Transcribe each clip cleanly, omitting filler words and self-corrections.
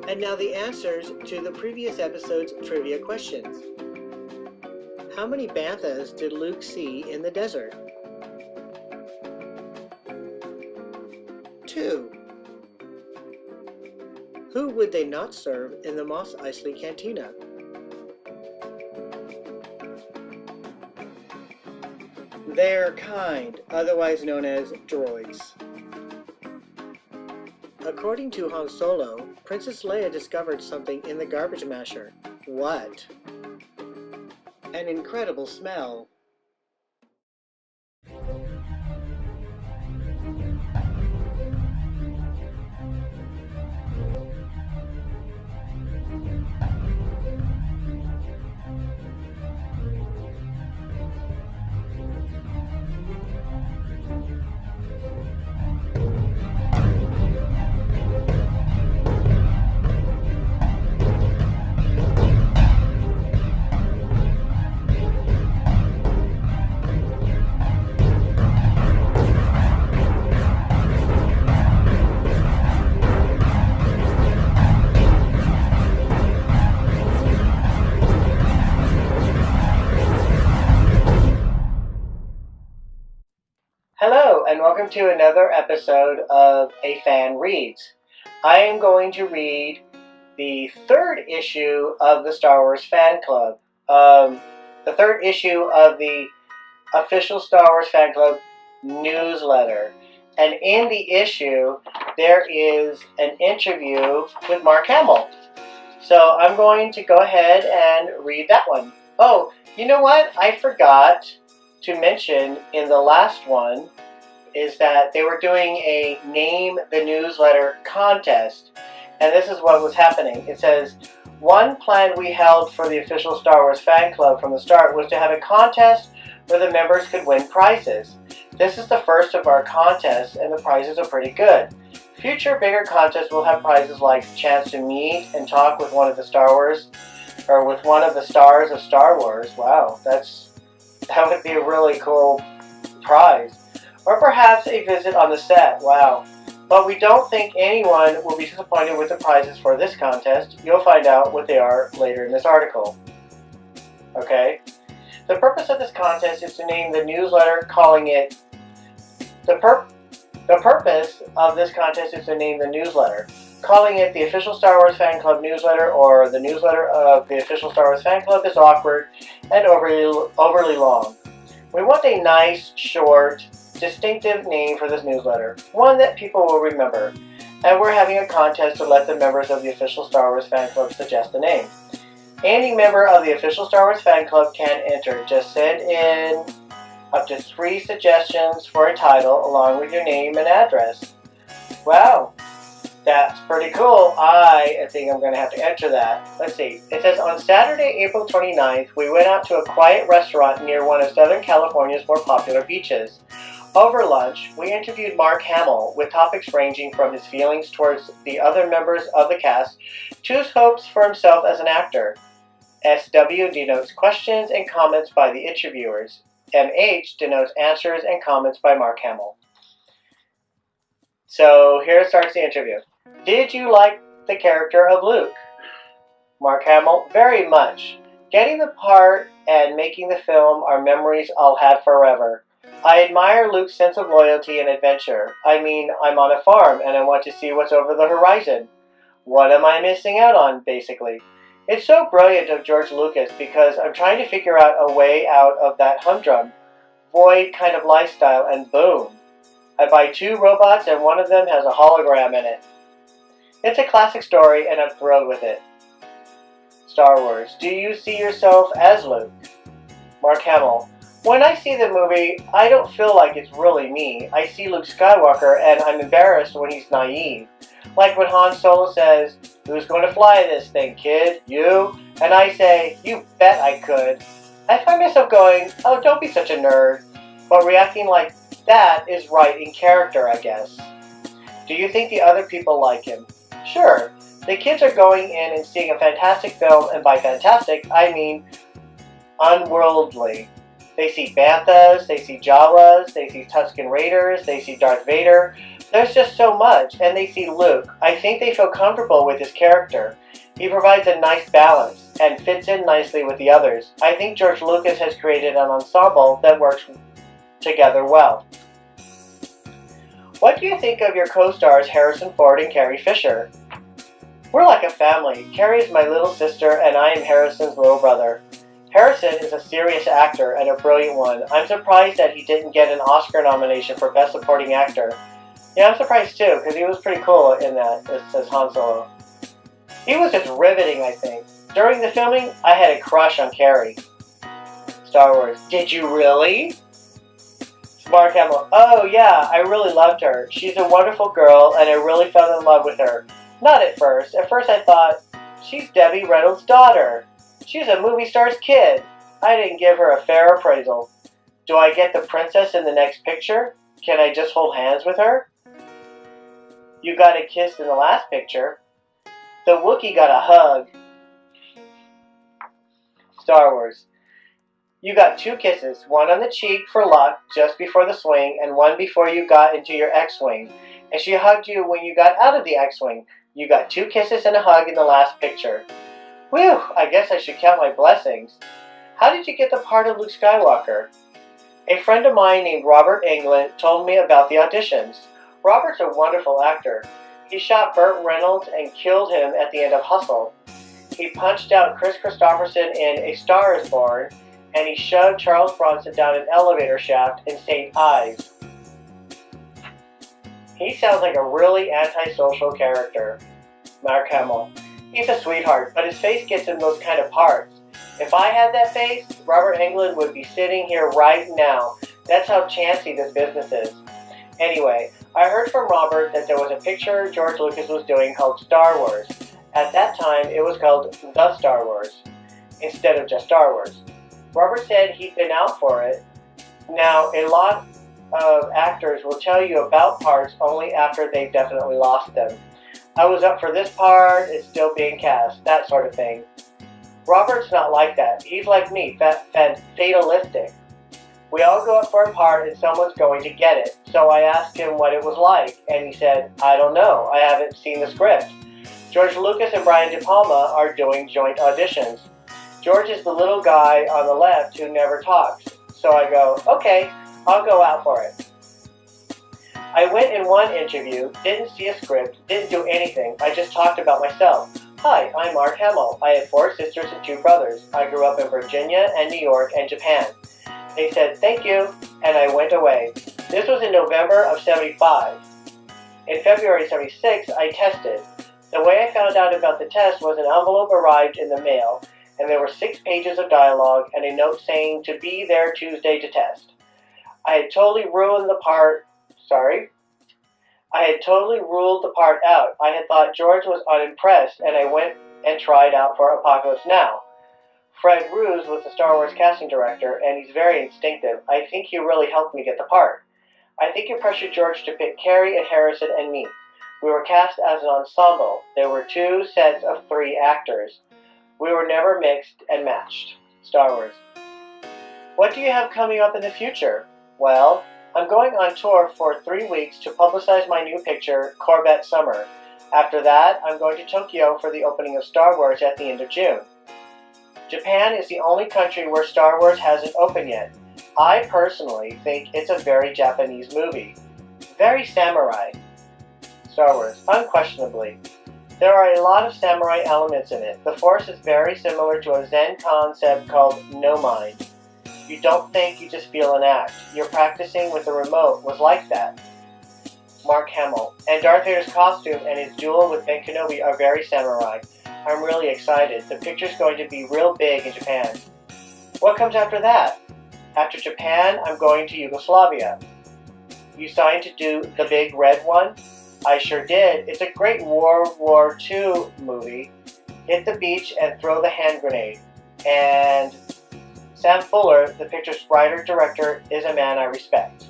And now the answers to the previous episode's trivia questions. How many banthas did Luke see in the desert? 2. Who would they not serve in the Mos Eisley Cantina? They're kind, otherwise known as droids. According to Han Solo, Princess Leia discovered something in the garbage masher. What? An incredible smell. Hello, and welcome to another episode of A Fan Reads. I am going to read the third issue of the Star Wars Fan Club. The third issue of the official Star Wars Fan Club newsletter. And in the issue, there is an interview with Mark Hamill. So I'm going to go ahead and read that one. Oh, you know what? I forgot to mention in the last one is that they were doing a Name the Newsletter contest. And this is what was happening. It says, one plan we held for the official Star Wars Fan Club from the start was to have a contest where the members could win prizes. This is the first of our contests, and the prizes are pretty good. Future bigger contests will have prizes like a chance to meet and talk with one of the Star Wars, or with one of the stars of Star Wars. Wow, that would be a really cool prize. Or perhaps a visit on the set. Wow. But we don't think anyone will be disappointed with the prizes for this contest. You'll find out what they are later in this article. Okay? The purpose of this contest is to name the newsletter, calling it... The purpose of this contest is to name the newsletter, calling it the Official Star Wars Fan Club Newsletter or the Newsletter of the Official Star Wars Fan Club is awkward and overly long. We want a nice, short, distinctive name for this newsletter, one that people will remember, and we're having a contest to let the members of the Official Star Wars Fan Club suggest the name. Any member of the Official Star Wars Fan Club can enter. Just send in up to 3 suggestions for a title along with your name and address. Wow, that's pretty cool. I think I'm going to have to enter that. Let's see. It says, on Saturday, April 29th, we went out to a quiet restaurant near one of Southern California's more popular beaches. Over lunch, we interviewed Mark Hamill with topics ranging from his feelings towards the other members of the cast to his hopes for himself as an actor. SW denotes questions and comments by the interviewers. MH denotes answers and comments by Mark Hamill. So here starts the interview. Did you like the character of Luke? Mark Hamill, very much. Getting the part and making the film are memories I'll have forever. I admire Luke's sense of loyalty and adventure. I mean, I'm on a farm and I want to see what's over the horizon. What am I missing out on, basically? It's so brilliant of George Lucas because I'm trying to figure out a way out of that humdrum, void kind of lifestyle, and boom. I buy 2 robots and one of them has a hologram in it. It's a classic story and I'm thrilled with it. Star Wars. Do you see yourself as Luke? Mark Hamill. When I see the movie, I don't feel like it's really me. I see Luke Skywalker and I'm embarrassed when he's naive. Like when Han Solo says, who's going to fly this thing, kid? You? And I say, you bet I could. I find myself going, oh, don't be such a nerd. But reacting like that is right in character, I guess. Do you think the other people like him? Sure. The kids are going in and seeing a fantastic film, and by fantastic, I mean unworldly. They see Banthas, they see Jawas, they see Tusken Raiders, they see Darth Vader, There's just so much, and they see Luke. I think they feel comfortable with his character. He provides a nice balance and fits in nicely with the others. I think George Lucas has created an ensemble that works together well. What do you think of your co-stars Harrison Ford and Carrie Fisher? We're like a family. Carrie is my little sister, and I am Harrison's little brother. Harrison is a serious actor and a brilliant one. I'm surprised that he didn't get an Oscar nomination for Best Supporting Actor. Yeah, I'm surprised too, because he was pretty cool in that, as Han Solo. He was just riveting, I think. During the filming, I had a crush on Carrie. Star Wars. Did you really? Mark Hamill. Oh yeah, I really loved her. She's a wonderful girl, and I really fell in love with her. Not at first. At first I thought, she's Debbie Reynolds' daughter. She's a movie star's kid. I didn't give her a fair appraisal. Do I get the princess in the next picture? Can I just hold hands with her? You got a kiss in the last picture. The Wookiee got a hug. Star Wars. You got 2 kisses, one on the cheek for luck just before the swing, and one before you got into your X-Wing. And she hugged you when you got out of the X-Wing. You got 2 kisses and a hug in the last picture. Whew, I guess I should count my blessings. How did you get the part of Luke Skywalker? A friend of mine named Robert Englund told me about the auditions. Robert's a wonderful actor. He shot Burt Reynolds and killed him at the end of Hustle. He punched out Chris Christopherson in A Star is Born, and he shoved Charles Bronson down an elevator shaft in St. Ives. He sounds like a really antisocial character. Mark Hamill. He's a sweetheart, but his face gets in those kind of parts. If I had that face, Robert Englund would be sitting here right now. That's how chancy this business is. Anyway, I heard from Robert that there was a picture George Lucas was doing called Star Wars. At that time, it was called The Star Wars, instead of just Star Wars. Robert said he'd been out for it. Now, a lot of actors will tell you about parts only after they've definitely lost them. I was up for this part, it's still being cast, that sort of thing. Robert's not like that. He's like me, fatalistic. We all go up for a part and someone's going to get it. So I asked him what it was like, and he said, I don't know, I haven't seen the script. George Lucas and Brian De Palma are doing joint auditions. George is the little guy on the left who never talks. So I go, okay, I'll go out for it. I went in one interview, didn't see a script, didn't do anything. I just talked about myself. Hi, I'm Mark Hamill. I have 4 sisters and 2 brothers. I grew up in Virginia and New York and Japan. They said, thank you, and I went away. This was in November of '75. In February '76, I tested. The way I found out about the test was an envelope arrived in the mail, and there were 6 pages of dialogue and a note saying to be there Tuesday to test. I had totally ruled the part out. I had thought George was unimpressed, and I went and tried out for Apocalypse Now. Fred Roos was the Star Wars casting director, and he's very instinctive. I think he really helped me get the part. I think he pressured George to pick Carrie and Harrison and me. We were cast as an ensemble. There were 2 sets of 3 actors. We were never mixed and matched. Star Wars. What do you have coming up in the future? Well, I'm going on tour for 3 weeks to publicize my new picture, Corvette Summer. After that, I'm going to Tokyo for the opening of Star Wars at the end of June. Japan is the only country where Star Wars hasn't opened yet. I personally think it's a very Japanese movie. Very samurai. Star Wars, unquestionably. There are a lot of samurai elements in it. The Force is very similar to a Zen concept called no mind. You don't think, you just feel and act. Your practicing with the remote was like that. Mark Hamill. And Darth Vader's costume and his duel with Ben Kenobi are very samurai. I'm really excited. The picture's going to be real big in Japan. What comes after that? After Japan, I'm going to Yugoslavia. You signed to do the big red one? I sure did. It's a great World War II movie. Hit the beach and throw the hand grenade. And Sam Fuller, the picture's writer-director, is a man I respect.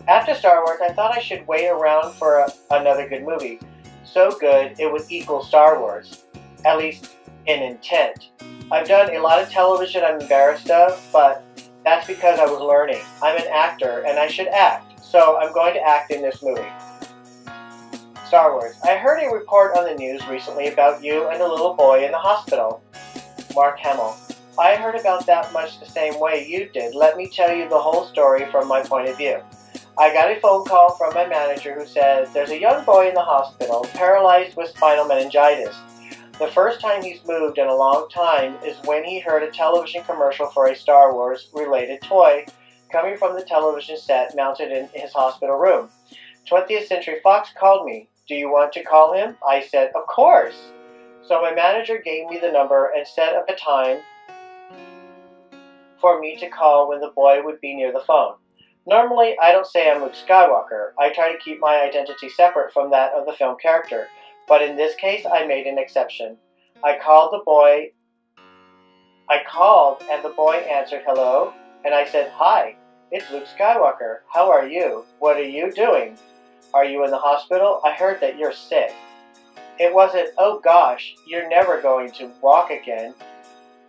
After Star Wars, I thought I should wait around for another good movie. So good, it would equal Star Wars. At least in intent. I've done a lot of television I'm embarrassed of, but that's because I was learning. I'm an actor, and I should act, so I'm going to act in this movie. Star Wars. I heard a report on the news recently about you and a little boy in the hospital. Mark Hamill. I heard about that much the same way you did. Let me tell you the whole story from my point of view. I got a phone call from my manager who said there's a young boy in the hospital, paralyzed with spinal meningitis. The first time he's moved in a long time is when he heard a television commercial for a Star Wars related toy coming from the television set mounted in his hospital room. 20th Century Fox called me. Do you want to call him? I said, of course. So my manager gave me the number and set up a time for me to call when the boy would be near the phone. Normally, I don't say I'm Luke Skywalker. I try to keep my identity separate from that of the film character. But in this case, I made an exception. I called and the boy answered hello, and I said, hi, it's Luke Skywalker. How are you? What are you doing? Are you in the hospital? I heard that you're sick. It wasn't, oh gosh, you're never going to walk again.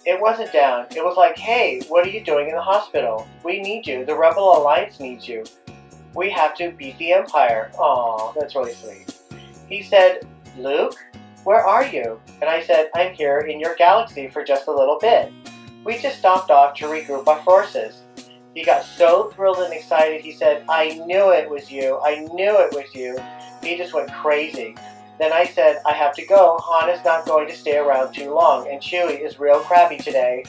It wasn't down. It was like, hey, what are you doing in the hospital? We need you. The Rebel Alliance needs you. We have to beat the Empire. Aw, that's really sweet. He said, Luke, where are you? And I said, I'm here in your galaxy for just a little bit. We just stopped off to regroup our forces. He got so thrilled and excited, he said, I knew it was you. I knew it was you. He just went crazy. Then I said, I have to go. Han is not going to stay around too long, and Chewie is real crabby today.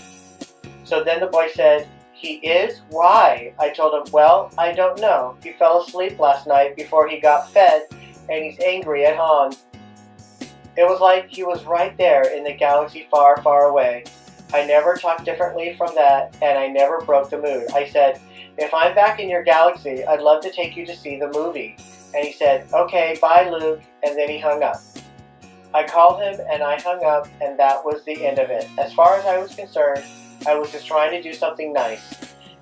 So then the boy said, he is? Why? I told him, well, I don't know. He fell asleep last night before he got fed, and he's angry at Han. It was like he was right there in the galaxy far, far away. I never talked differently from that, and I never broke the mood. I said, if I'm back in your galaxy, I'd love to take you to see the movie. And he said, okay, bye, Luke, and then he hung up. I called him, and I hung up, and that was the end of it. As far as I was concerned, I was just trying to do something nice.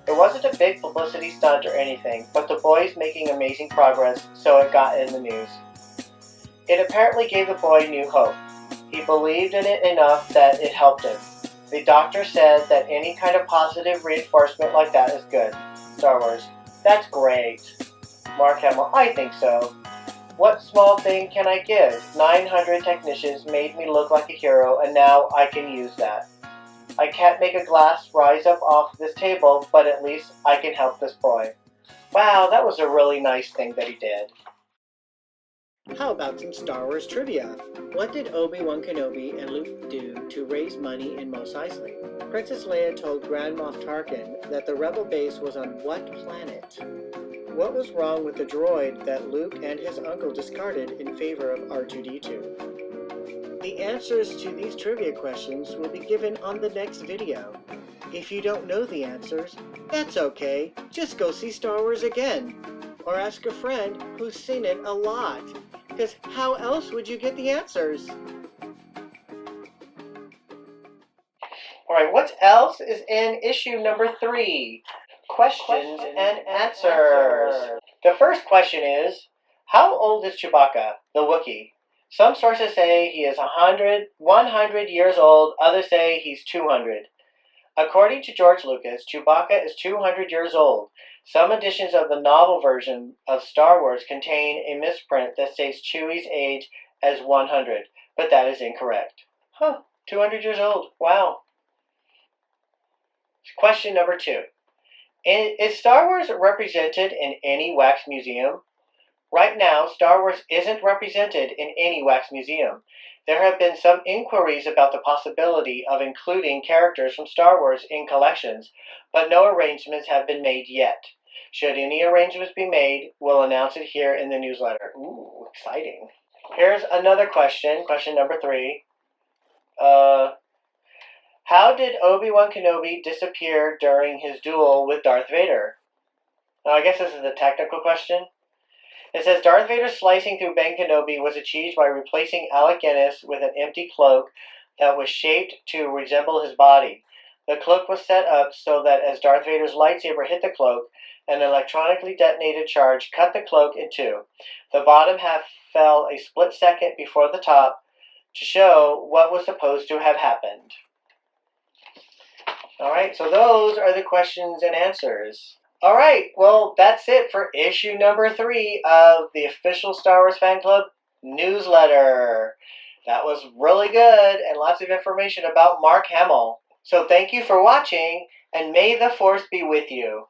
It wasn't a big publicity stunt or anything, but the boy's making amazing progress, so it got in the news. It apparently gave the boy new hope. He believed in it enough that it helped him. The doctor said that any kind of positive reinforcement like that is good. Star Wars. That's great. Mark Hamill. I think so. What small thing can I give? 900 technicians made me look like a hero, and now I can use that. I can't make a glass rise up off this table, but at least I can help this boy. Wow, that was a really nice thing that he did. How about some Star Wars trivia? What did Obi-Wan Kenobi and Luke do to raise money in Mos Eisley? Princess Leia told Grand Moff Tarkin that the Rebel base was on what planet? What was wrong with the droid that Luke and his uncle discarded in favor of R2-D2? The answers to these trivia questions will be given on the next video. If you don't know the answers, that's okay. Just go see Star Wars again. Or ask a friend who's seen it a lot. Because how else would you get the answers? Alright, what else is in issue number 3? Questions and answers. The first question is, how old is Chewbacca, the Wookiee? Some sources say he is 100 years old, others say he's 200. According to George Lucas, Chewbacca is 200 years old. Some editions of the novel version of Star Wars contain a misprint that states Chewie's age as 100, but that is incorrect. 200 years old. Wow. Question number 2. Is Star Wars represented in any wax museum? Right now, Star Wars isn't represented in any wax museum. There have been some inquiries about the possibility of including characters from Star Wars in collections, but no arrangements have been made yet. Should any arrangements be made, we'll announce it here in the newsletter. Ooh, exciting. Here's another question, question number 3. How did Obi-Wan Kenobi disappear during his duel with Darth Vader? Now, I guess this is a technical question. It says Darth Vader's slicing through Ben Kenobi was achieved by replacing Alec Guinness with an empty cloak that was shaped to resemble his body. The cloak was set up so that as Darth Vader's lightsaber hit the cloak, an electronically detonated charge cut the cloak in two. The bottom half fell a split second before the top to show what was supposed to have happened. Alright, so those are the questions and answers. Alright, well, that's it for issue number 3 of the official Star Wars Fan Club newsletter. That was really good and lots of information about Mark Hamill. So thank you for watching, and may the force be with you.